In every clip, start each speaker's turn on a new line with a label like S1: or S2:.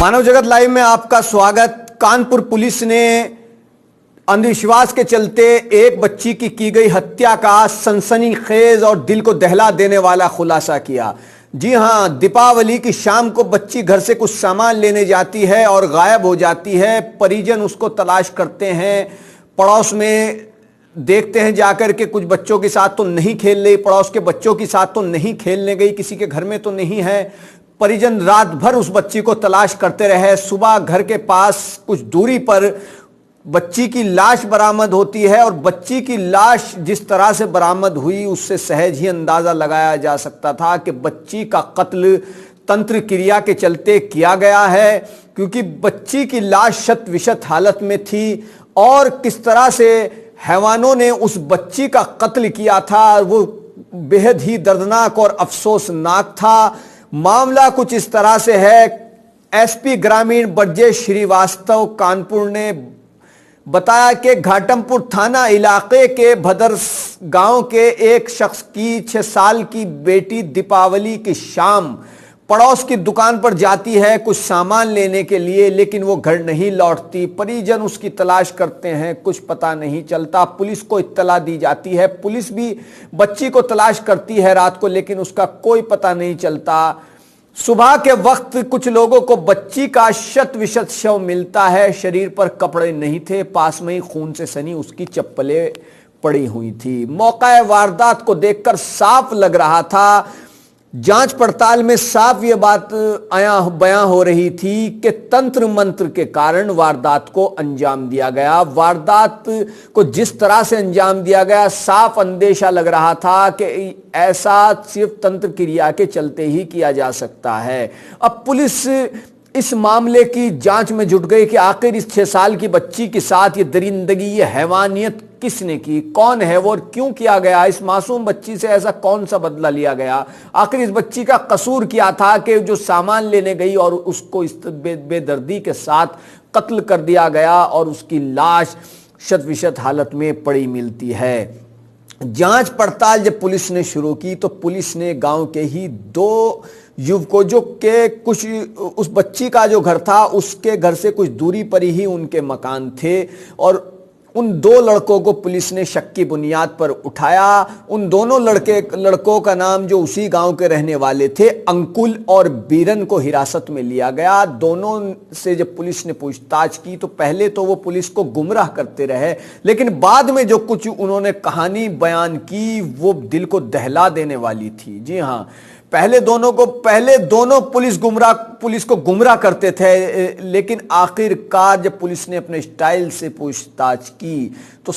S1: मानव जगत लाइव में आपका स्वागत। कानपुर पुलिस ने अंधविश्वास के चलते एक बच्ची की गई हत्या का सनसनीखेज और दिल को दहला देने वाला खुलासा किया। जी हां, दीपावली की शाम को बच्ची घर से कुछ सामान लेने जाती है और गायब हो जाती है। परिजन उसको तलाश करते हैं, पड़ोस में देखते हैं जाकर के, कुछ बच्चों के साथ तो नहीं खेल रही, पड़ोस के बच्चों के साथ तो नहीं खेलने गई, किसी के घर में तो नहीं है। परिजन रात भर उस बच्ची को तलाश करते रहे। सुबह घर के पास कुछ दूरी पर बच्ची की लाश बरामद होती है और बच्ची की लाश जिस तरह से बरामद हुई उससे सहज ही अंदाजा लगाया जा सकता था कि बच्ची का कत्ल तंत्र क्रिया के चलते किया गया है, क्योंकि बच्ची की लाश शत विशत हालत में थी और किस तरह से हैवानों ने उस बच्ची का कत्ल किया था वो बेहद ही दर्दनाक और अफसोसनाक था। मामला कुछ इस तरह से है। एसपी ग्रामीण ब्रजेश श्रीवास्तव कानपुर ने बताया कि घाटमपुर थाना इलाके के भदर गांव के एक शख्स की 6 साल की बेटी दीपावली की शाम पड़ोस की दुकान पर जाती है कुछ सामान लेने के लिए, लेकिन वो घर नहीं लौटती। परिजन उसकी तलाश करते हैं, कुछ पता नहीं चलता। पुलिस को इत्तला दी जाती है, पुलिस भी बच्ची को तलाश करती है रात को, लेकिन उसका कोई पता नहीं चलता। सुबह के वक्त कुछ लोगों को बच्ची का शत विशत शव मिलता है। शरीर पर कपड़े नहीं थे, पास में ही खून से सनी उसकी चप्पलें पड़ी हुई थी। मौका वारदात को देखकर साफ लग रहा था, जांच पड़ताल में साफ ये बात बयां हो रही थी कि तंत्र मंत्र के कारण वारदात को अंजाम दिया गया। वारदात को जिस तरह से अंजाम दिया गया, साफ अंदेशा लग रहा था कि ऐसा सिर्फ तंत्र क्रिया के चलते ही किया जा सकता है। अब पुलिस इस मामले की जांच में जुट गई कि आखिर इस 6 साल की बच्ची के साथ ये दरिंदगी, ये हैवानियत किसने की, कौन है वो और क्यों किया गया। इस मासूम बच्ची से ऐसा कौन सा बदला लिया गया। आखिर इस बच्ची का कसूर क्या था कि जो सामान लेने गई और उसको इस बेदर्दी के साथ कत्ल कर दिया गया और उसकी लाश शत विशत हालत में पड़ी मिलती है। जांच पड़ताल जब पुलिस ने शुरू की तो पुलिस ने गांव के ही 2 युवकों जो के कुछ उस बच्ची का जो घर था उसके घर से कुछ दूरी पर ही उनके मकान थे और उन 2 लड़कों को पुलिस ने शक की बुनियाद पर उठाया। उन दोनों लड़कों का नाम जो उसी गांव के रहने वाले थे, अंकुल और बीरन, को हिरासत में लिया गया। दोनों से जब पुलिस ने पूछताछ की तो पहले तो वो पुलिस को गुमराह करते रहे, लेकिन बाद में जो कुछ उन्होंने कहानी बयान की वो दिल को दहला देने वाली थी। जी हाँ, पहले दोनों पुलिस को गुमराह करते थे, लेकिन आखिरकार जब पुलिस ने अपने स्टाइल से पूछताछ की तो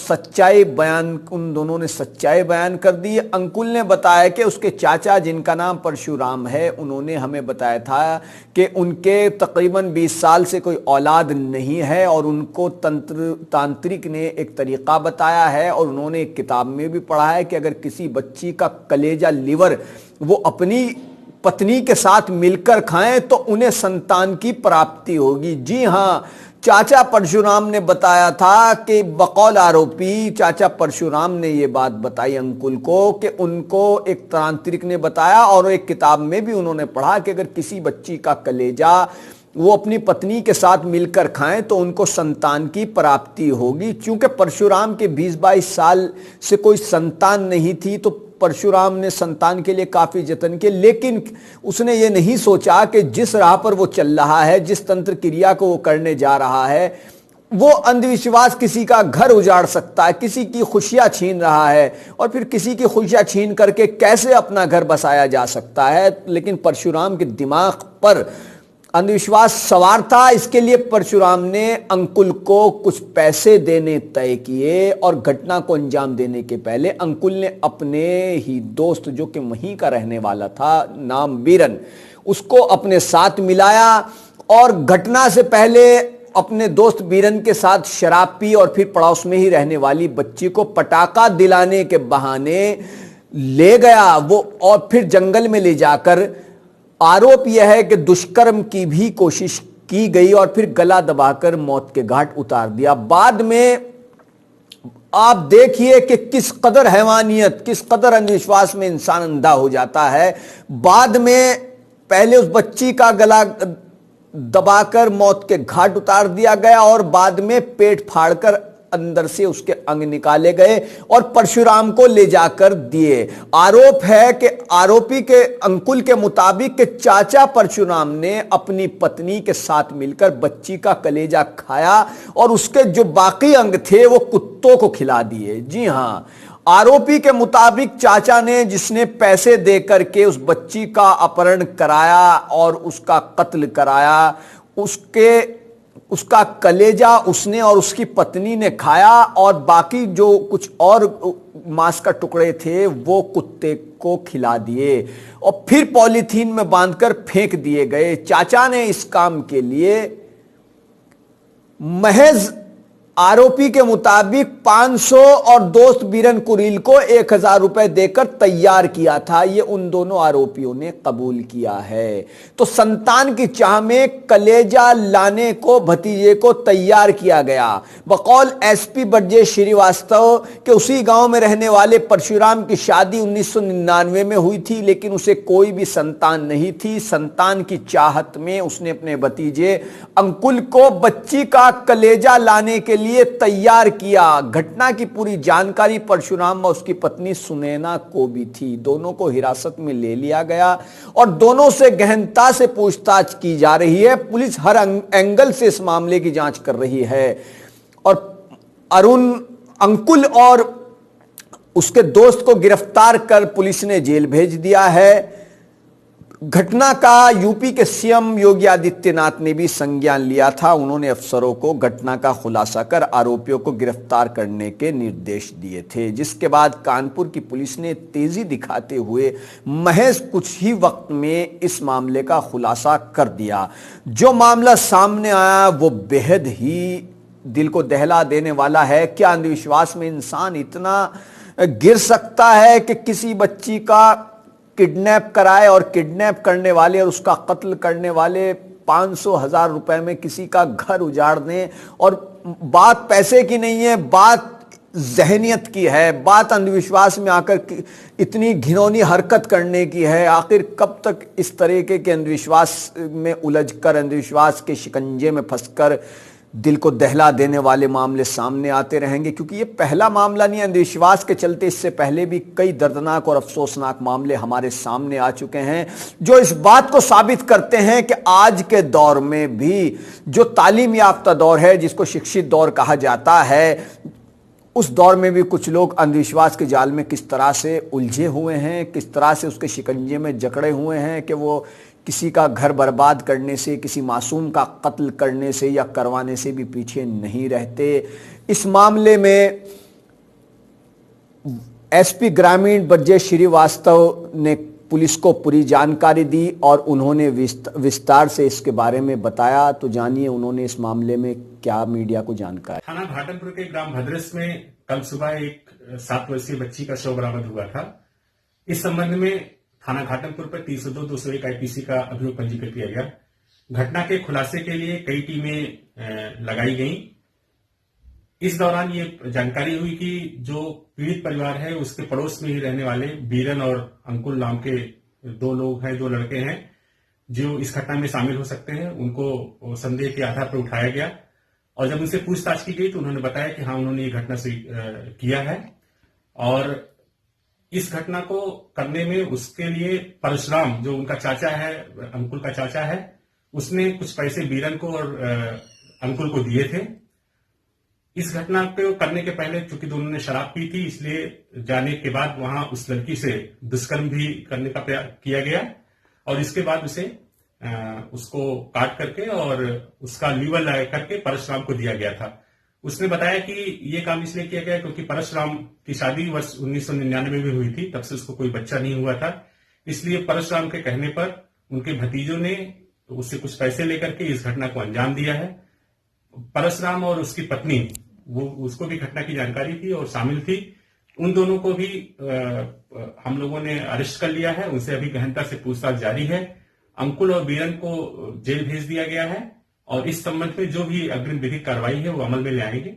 S1: उन दोनों ने सच्चाई बयान कर दी। अंकुल ने बताया कि उसके चाचा, जिनका नाम परशुराम है, उन्होंने हमें बताया था कि उनके तकरीबन 20 साल से कोई औलाद नहीं है और उनको तांत्रिक ने एक तरीका बताया है और उन्होंने एक किताब में भी पढ़ा है कि अगर किसी बच्ची का कलेजा, लिवर वो अपनी पत्नी के साथ मिलकर खाएं तो उन्हें संतान की प्राप्ति होगी। जी हां, चाचा परशुराम ने बताया था कि बकौल आरोपी चाचा परशुराम ने यह बात बताई अंकुल को कि उनको एक तांत्रिक ने बताया और एक किताब में भी उन्होंने पढ़ा कि अगर किसी बच्ची का कलेजा वो अपनी पत्नी के साथ मिलकर खाएं तो उनको संतान की प्राप्ति होगी। चूंकि परशुराम के 20-22 साल से कोई संतान नहीं थी तो परशुराम ने संतान के लिए काफी जतन किए, लेकिन उसने ये नहीं सोचा कि जिस राह पर वो चल रहा है, जिस तंत्र क्रिया को वो करने जा रहा है, वो अंधविश्वास किसी का घर उजाड़ सकता है, किसी की खुशियां छीन रहा है और फिर किसी की खुशियां छीन करके कैसे अपना घर बसाया जा सकता है। लेकिन परशुराम के दिमाग पर अंधविश्वास सवार था। इसके लिए परशुराम ने अंकुल को कुछ पैसे देने तय किए और घटना को अंजाम देने के पहले अंकुल ने अपने ही दोस्त, जो कि वहीं का रहने वाला था, नाम बीरन, उसको अपने साथ मिलाया और घटना से पहले अपने दोस्त बीरन के साथ शराब पी और फिर पड़ोस में ही रहने वाली बच्ची को पटाखा दिलाने के बहाने ले गया वो और फिर जंगल में ले जाकर, आरोप यह है कि दुष्कर्म की भी कोशिश की गई और फिर गला दबाकर मौत के घाट उतार दिया। बाद में आप देखिए कि किस कदर हैवानियत, किस कदर अंधविश्वास में इंसान अंधा हो जाता है। बाद में पहले उस बच्ची का गला दबाकर मौत के घाट उतार दिया गया और बाद में पेट फाड़कर अंदर से उसके अंग निकाले गए और परशुराम को ले जाकर दिए। आरोप है कि आरोपी के अंकुल के मुताबिक कि चाचा परशुराम ने अपनी पत्नी के साथ मिलकर बच्ची का कलेजा खाया और उसके जो बाकी अंग थे वो कुत्तों को खिला दिए। जी हां, आरोपी के मुताबिक चाचा ने, जिसने पैसे देकर के उस बच्ची का अपहरण कराया और उसका कत्ल कराया, उसका कलेजा उसने और उसकी पत्नी ने खाया और बाकी जो कुछ और मांस का टुकड़े थे वो कुत्ते को खिला दिए और फिर पॉलीथीन में बांधकर फेंक दिए गए। चाचा ने इस काम के लिए महज आरोपी के मुताबिक 500 और दोस्त बीरन कुरील को 1000 रुपए देकर तैयार किया था। ये उन दोनों आरोपियों ने कबूल किया है। तो संतान की चाह में कलेजा लाने को भतीजे को तैयार किया गया। बकौल एसपी ब्रजेश श्रीवास्तव के उसी गांव में रहने वाले परशुराम की शादी 1999 में हुई थी, लेकिन उसे कोई भी संतान नहीं थी। संतान की चाहत में उसने अपने भतीजे अंकुल को बच्ची का कलेजा लाने के लिए तैयार किया। घटना की पूरी जानकारी परशुराम और उसकी पत्नी सुनैना को भी थी। दोनों को हिरासत में ले लिया गया और दोनों से गहनता से पूछताछ की जा रही है। पुलिस हर एंगल से इस मामले की जांच कर रही है और अंकुल और उसके दोस्त को गिरफ्तार कर पुलिस ने जेल भेज दिया है। घटना का यूपी के सीएम योगी आदित्यनाथ ने भी संज्ञान लिया था। उन्होंने अफसरों को घटना का खुलासा कर आरोपियों को गिरफ्तार करने के निर्देश दिए थे, जिसके बाद कानपुर की पुलिस ने तेजी दिखाते हुए महज कुछ ही वक्त में इस मामले का खुलासा कर दिया। जो मामला सामने आया वो बेहद ही दिल को दहला देने वाला है। क्या अंधविश्वास में इंसान इतना गिर सकता है कि किसी बच्ची का किडनैप कराए और किडनैप करने वाले और उसका कत्ल करने वाले 500,000 रुपए में किसी का घर उजाड़ दें? और बात पैसे की नहीं है, बात जहनियत की है, बात अंधविश्वास में आकर इतनी घिनौनी हरकत करने की है। आखिर कब तक इस तरीके के अंधविश्वास में उलझकर, अंधविश्वास के शिकंजे में फंसकर दिल को दहला देने वाले मामले सामने आते रहेंगे? क्योंकि ये पहला मामला नहीं, अंधविश्वास के चलते इससे पहले भी कई दर्दनाक और अफसोसनाक मामले हमारे सामने आ चुके हैं, जो इस बात को साबित करते हैं कि आज के दौर में भी, जो तालीम याफ्ता दौर है, जिसको शिक्षित दौर कहा जाता है, उस दौर में भी कुछ लोग अंधविश्वास के जाल में किस तरह से उलझे हुए हैं, किस तरह से उसके शिकंजे में जकड़े हुए हैं कि वो किसी का घर बर्बाद करने से, किसी मासूम का कत्ल करने से या करवाने से भी पीछे नहीं रहते। इस मामले में एसपी ग्रामीण ब्रजेश श्रीवास्तव ने पुलिस को पूरी जानकारी दी और उन्होंने विस्तार से इसके बारे में बताया। तो जानिए उन्होंने इस मामले में क्या मीडिया को जानकारी।
S2: थाना घाटमपुर के ग्राम भद्रस में कल सुबह एक 7 वर्षीय बच्ची का शव बरामद हुआ था। इस संबंध में थाना घाटमपुर पर 302-201 आईपीसी का अभियोग पंजीकृत किया गया। घटना के खुलासे के लिए कई टीमें लगाई गईं। इस दौरान ये जानकारी हुई कि जो पीड़ित परिवार है उसके पड़ोस में ही रहने वाले बीरन और अंकुल नाम के 2 लोग हैं, 2 लड़के हैं जो इस घटना में शामिल हो सकते हैं। उनको संदेह के आधार पर उठाया गया और जब उनसे पूछताछ की गई तो उन्होंने बताया कि हाँ, उन्होंने ये घटना से किया है और इस घटना को करने में उसके लिए परशुराम, जो उनका चाचा है, अंकुल का चाचा है, उसने कुछ पैसे बीरन को और अंकुल को दिए थे। इस घटना को करने के पहले चूंकि दोनों ने शराब पी थी, इसलिए जाने के बाद वहां उस लड़की से दुष्कर्म भी करने का प्रयास किया गया और इसके बाद उसको काट करके और उसका लीवर लगा करके परशुराम को दिया गया था। उसने बताया कि ये काम इसलिए किया गया क्योंकि परशुराम की शादी वर्ष 1999 में हुई थी, तब से उसको कोई बच्चा नहीं हुआ था। इसलिए परशुराम के कहने पर उनके भतीजों ने उससे कुछ पैसे लेकर के इस घटना को अंजाम दिया है। परशुराम और उसकी पत्नी, वो उसको भी घटना की जानकारी थी और शामिल थी। उन दोनों को भी हम लोगों ने अरेस्ट कर लिया है। उनसे अभी गहनता से पूछताछ जारी है। अंकुल और बीरन को जेल भेज दिया गया है और इस संबंध में जो भी अग्रिम विधिक कार्रवाई है वो अमल में ले आएंगे।